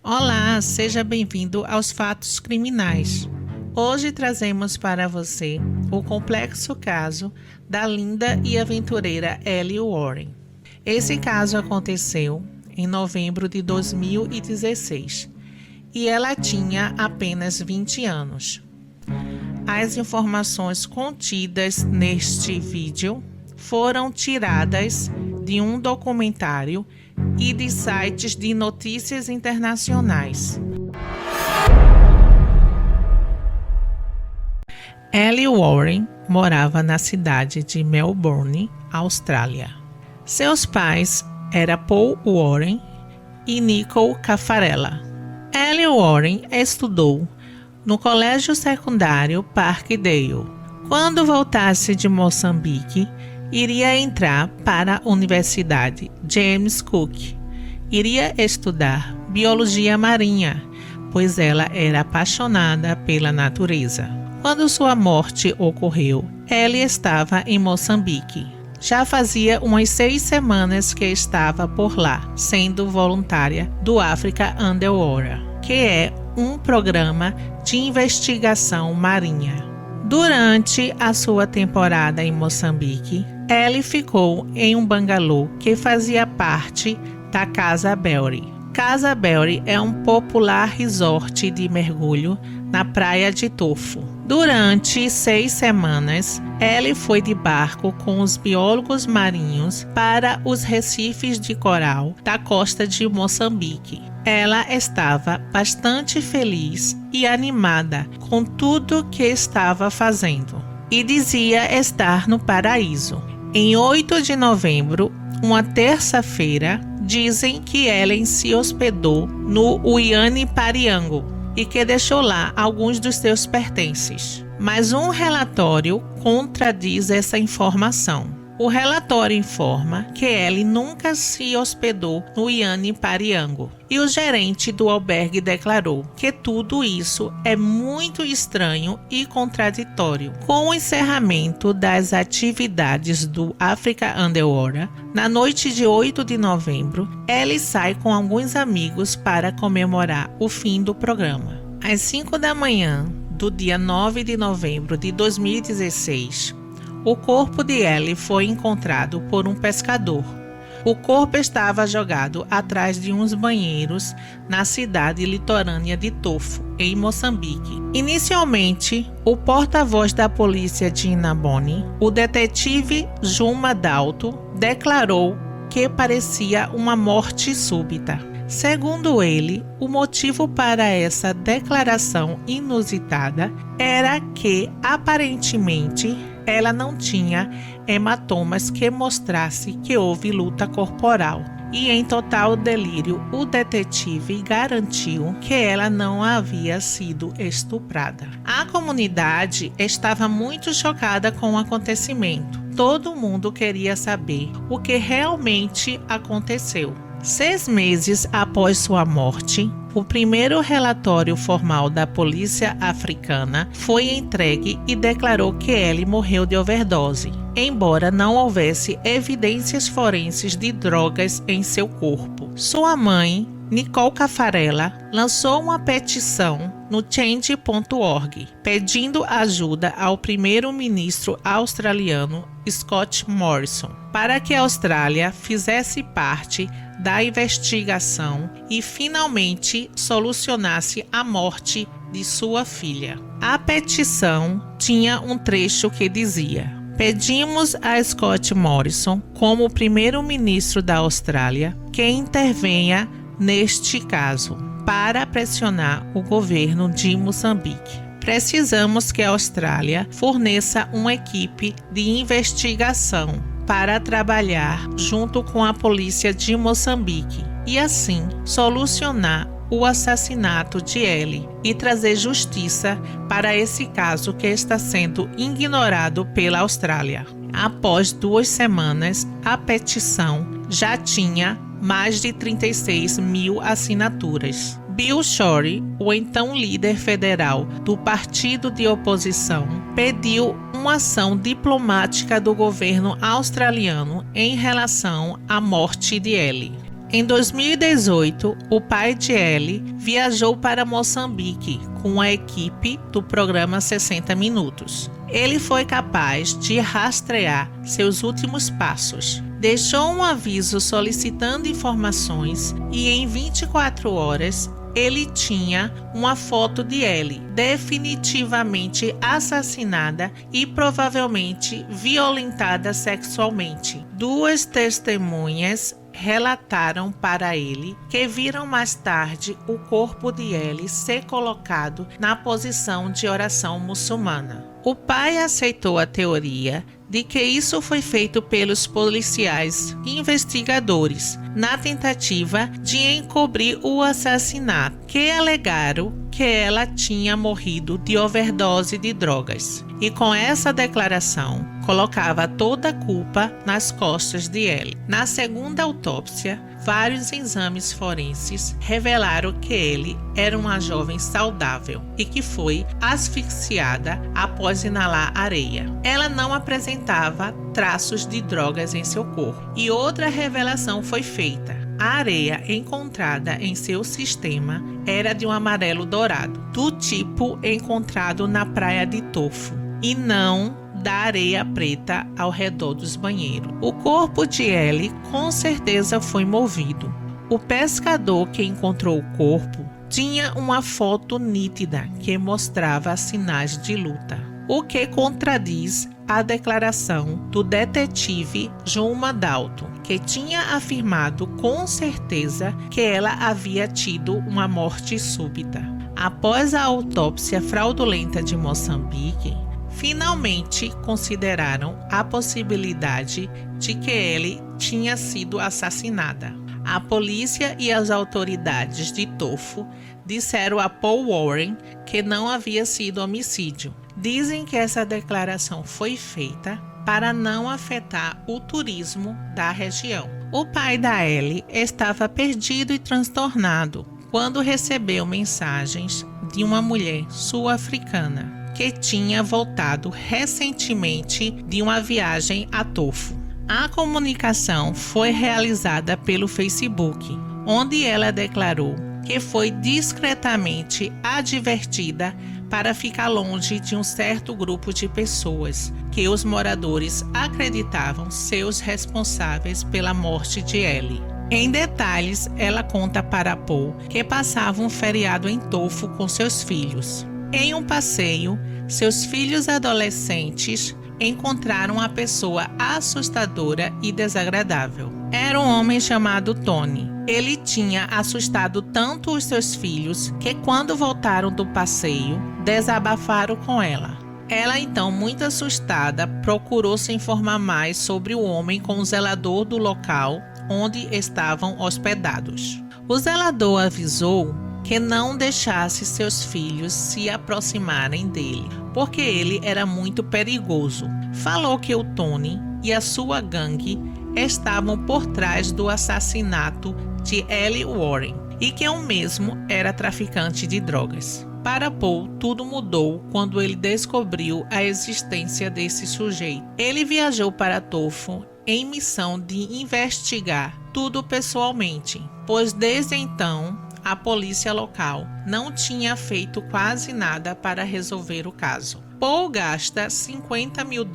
Olá, seja bem-vindo aos Fatos Criminais. Hoje trazemos para você o complexo caso da linda e aventureira Ellie Warren. Esse caso aconteceu em novembro de 2016 e ela tinha apenas 20 anos. As informações contidas neste vídeo foram tiradas de um documentário e de sites de notícias internacionais. Ellie Warren morava na cidade de Melbourne, Austrália. Seus pais eram Paul Warren e Nicole Caffarella. Ellie Warren estudou no colégio secundário Parkdale. Quando voltasse de Moçambique, iria entrar para a Universidade James Cook. Iria estudar biologia marinha, pois ela era apaixonada pela natureza. Quando sua morte ocorreu, Ellie estava em Moçambique. Já fazia umas 6 semanas que estava por lá, sendo voluntária do Africa Underwater, que é um programa de investigação marinha. Durante a sua temporada em Moçambique, Ellie ficou em um bangalô que fazia parte da Casa Berry. Casa Berry é um popular resort de mergulho na praia de Tofo. Durante 6 semanas, Ellie foi de barco com os biólogos marinhos para os recifes de coral da costa de Moçambique. Ela estava bastante feliz e animada com tudo que estava fazendo e dizia estar no paraíso. Em 8 de novembro, uma terça-feira, dizem que Ellen se hospedou no Uiane Pariango e que deixou lá alguns dos seus pertences. Mas um relatório contradiz essa informação. O relatório informa que Ellie nunca se hospedou no Uiane Pariango e o gerente do albergue declarou que tudo isso é muito estranho e contraditório. Com o encerramento das atividades do Africa Underwater, na noite de 8 de novembro, Ellie sai com alguns amigos para comemorar o fim do programa. Às 5 da manhã do dia 9 de novembro de 2016, o corpo de Ellie foi encontrado por um pescador. O corpo estava jogado atrás de uns banheiros na cidade litorânea de Tofo, em Moçambique. Inicialmente, o porta-voz da polícia de Inhambane, o detetive Juma Dalto, declarou que parecia uma morte súbita. Segundo ele, o motivo para essa declaração inusitada era que, aparentemente, ela não tinha hematomas que mostrasse que houve luta corporal. E em total delírio, o detetive garantiu que ela não havia sido estuprada. A comunidade estava muito chocada com o acontecimento. Todo mundo queria saber o que realmente aconteceu. 6 meses após sua morte, o primeiro relatório formal da polícia africana foi entregue e declarou que Ellie morreu de overdose, embora não houvesse evidências forenses de drogas em seu corpo. Sua mãe, Nicole Caffarella, lançou uma petição no Change.org, pedindo ajuda ao primeiro-ministro australiano Scott Morrison para que a Austrália fizesse parte da investigação e finalmente solucionasse a morte de sua filha. A petição tinha um trecho que dizia: pedimos a Scott Morrison, como primeiro-ministro da Austrália, que intervenha neste caso para pressionar o governo de Moçambique. Precisamos que a Austrália forneça uma equipe de investigação para trabalhar junto com a polícia de Moçambique e assim solucionar o assassinato de Ellie e trazer justiça para esse caso que está sendo ignorado pela Austrália. Após 2 semanas, a petição já tinha mais de 36 mil assinaturas. Bill Shorey, o então líder federal do partido de oposição, pediu uma ação diplomática do governo australiano em relação à morte de Ellie. Em 2018, o pai de Ellie viajou para Moçambique com a equipe do programa 60 Minutos. Ele foi capaz de rastrear seus últimos passos. Deixou um aviso solicitando informações e em 24 horas ele tinha uma foto de Ellie, definitivamente assassinada e provavelmente violentada sexualmente. Duas testemunhas relataram para ele que viram mais tarde o corpo de Ellie ser colocado na posição de oração muçulmana. O pai aceitou a teoria de que isso foi feito pelos policiais investigadores na tentativa de encobrir o assassinato, que alegaram que ela tinha morrido de overdose de drogas. E com essa declaração, colocava toda a culpa nas costas de Ellie. Na segunda autópsia, vários exames forenses revelaram que Ellie era uma jovem saudável e que foi asfixiada após inalar areia. Ela não apresentava traços de drogas em seu corpo. E outra revelação foi feita. A areia encontrada em seu sistema era de um amarelo dourado, do tipo encontrado na praia de Tofo, e não da areia preta ao redor dos banheiros. O corpo de Ellie com certeza foi movido. O pescador que encontrou o corpo tinha uma foto nítida que mostrava sinais de luta, o que contradiz a declaração do detetive Juma Dalton, que tinha afirmado com certeza que ela havia tido uma morte súbita. Após a autópsia fraudulenta de Moçambique, finalmente consideraram a possibilidade de que Ellie tinha sido assassinada. A polícia e as autoridades de Tofo disseram a Paul Warren que não havia sido homicídio. Dizem que essa declaração foi feita para não afetar o turismo da região. O pai da Ellie estava perdido e transtornado quando recebeu mensagens de uma mulher sul-africana que tinha voltado recentemente de uma viagem a Tofo. A comunicação foi realizada pelo Facebook, onde ela declarou que foi discretamente advertida para ficar longe de um certo grupo de pessoas que os moradores acreditavam ser os responsáveis pela morte de Ellie. Em detalhes, ela conta para Paul que passava um feriado em Tofo com seus filhos. Em um passeio, seus filhos adolescentes encontraram uma pessoa assustadora e desagradável. Era um homem chamado Tony. Ele tinha assustado tanto os seus filhos que, quando voltaram do passeio, desabafaram com ela. Ela, então, muito assustada, procurou se informar mais sobre o homem com o zelador do local onde estavam hospedados. O zelador avisou que não deixasse seus filhos se aproximarem dele, porque ele era muito perigoso. Falou que o Tony e a sua gangue estavam por trás do assassinato de Ellie Warren e que o mesmo era traficante de drogas. Para Paul, tudo mudou quando ele descobriu a existência desse sujeito. Ele viajou para Tofo em missão de investigar tudo pessoalmente, pois desde então a polícia local não tinha feito quase nada para resolver o caso. Paul gasta $50 mil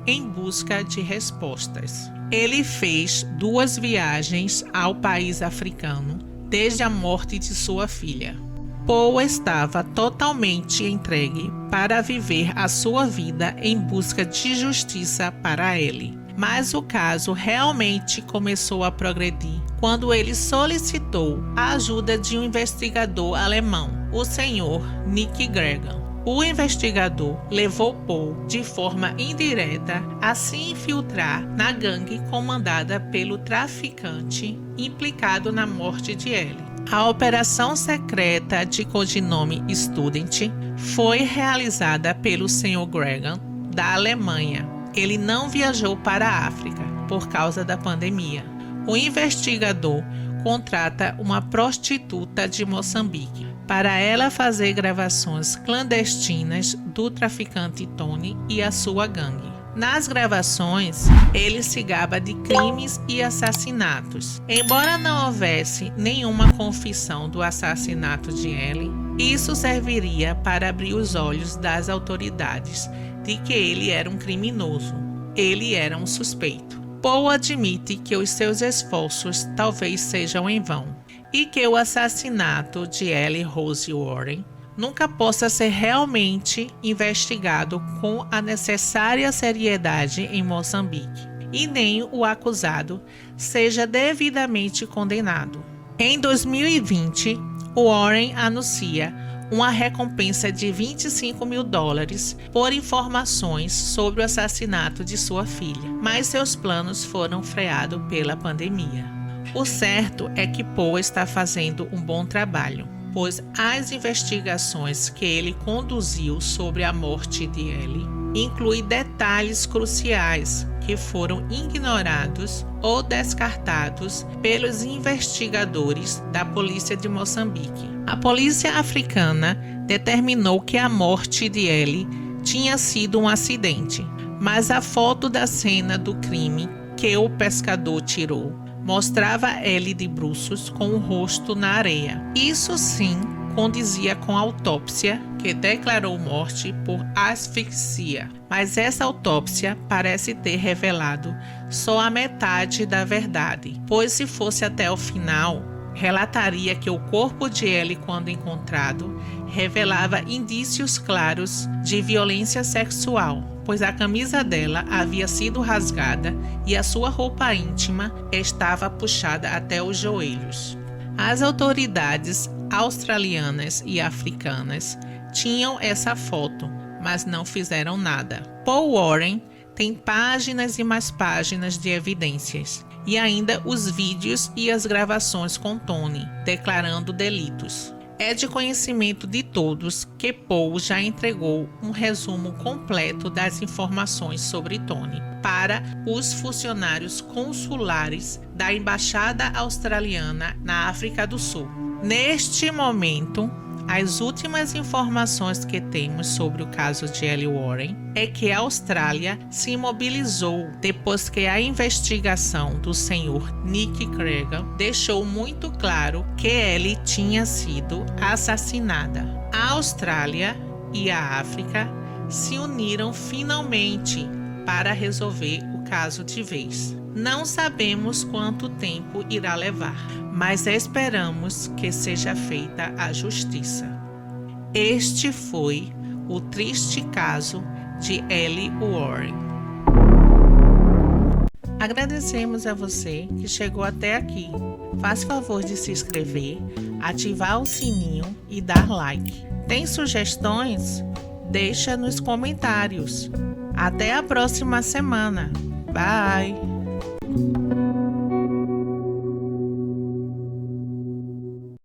em busca de respostas. Ele fez 2 viagens ao país africano desde a morte de sua filha. Paul estava totalmente entregue para viver a sua vida em busca de justiça para ele. Mas o caso realmente começou a progredir quando ele solicitou a ajuda de um investigador alemão, o Sr. Nick Gregan. O investigador levou Paul de forma indireta a se infiltrar na gangue comandada pelo traficante implicado na morte de Ellie. A operação secreta de codinome Student foi realizada pelo Sr. Gregan da Alemanha. Ele não viajou para a África por causa da pandemia. o investigador contrata uma prostituta de Moçambique para ela fazer gravações clandestinas do traficante Tony e a sua gangue. Nas gravações, ele se gaba de crimes e assassinatos. Embora não houvesse nenhuma confissão do assassinato de Ellie, isso serviria para abrir os olhos das autoridades de que ele era um criminoso. Ele era um suspeito. Paul admite que os seus esforços talvez sejam em vão e que o assassinato de Ellie Rose Warren nunca possa ser realmente investigado com a necessária seriedade em Moçambique e nem o acusado seja devidamente condenado. Em 2020, Warren anuncia uma recompensa de $25 mil por informações sobre o assassinato de sua filha, mas seus planos foram freados pela pandemia. O certo é que Paul está fazendo um bom trabalho, pois as investigações que ele conduziu sobre a morte de Ellie incluem detalhes cruciais que foram ignorados ou descartados pelos investigadores da polícia de Moçambique. A polícia africana determinou que a morte de Ellie tinha sido um acidente, mas a foto da cena do crime que o pescador tirou mostrava Ellie de bruços com o rosto na areia. Isso sim condizia com a autópsia que declarou morte por asfixia, mas essa autópsia parece ter revelado só a metade da verdade, pois se fosse até o final, relataria que o corpo de Ellie, quando encontrado, revelava indícios claros de violência sexual, pois a camisa dela havia sido rasgada e a sua roupa íntima estava puxada até os joelhos. As autoridades australianas e africanas tinham essa foto, mas não fizeram nada. Paul Warren tem páginas e mais páginas de evidências, e ainda os vídeos e as gravações com Tony, declarando delitos. É de conhecimento de todos que Paul já entregou um resumo completo das informações sobre Tony para os funcionários consulares da Embaixada Australiana na África do Sul. Neste momento, as últimas informações que temos sobre o caso de Ellie Warren é que a Austrália se mobilizou depois que a investigação do senhor Nick Cregan deixou muito claro que Ellie tinha sido assassinada. A Austrália e a África se uniram finalmente para resolver o caso de vez. Não sabemos quanto tempo irá levar, mas esperamos que seja feita a justiça. Este foi o triste caso de Ellie Warren. Agradecemos a você que chegou até aqui. Faz favor de se inscrever, ativar o sininho e dar like. Tem sugestões? Deixa nos comentários. Até a próxima semana. Bye!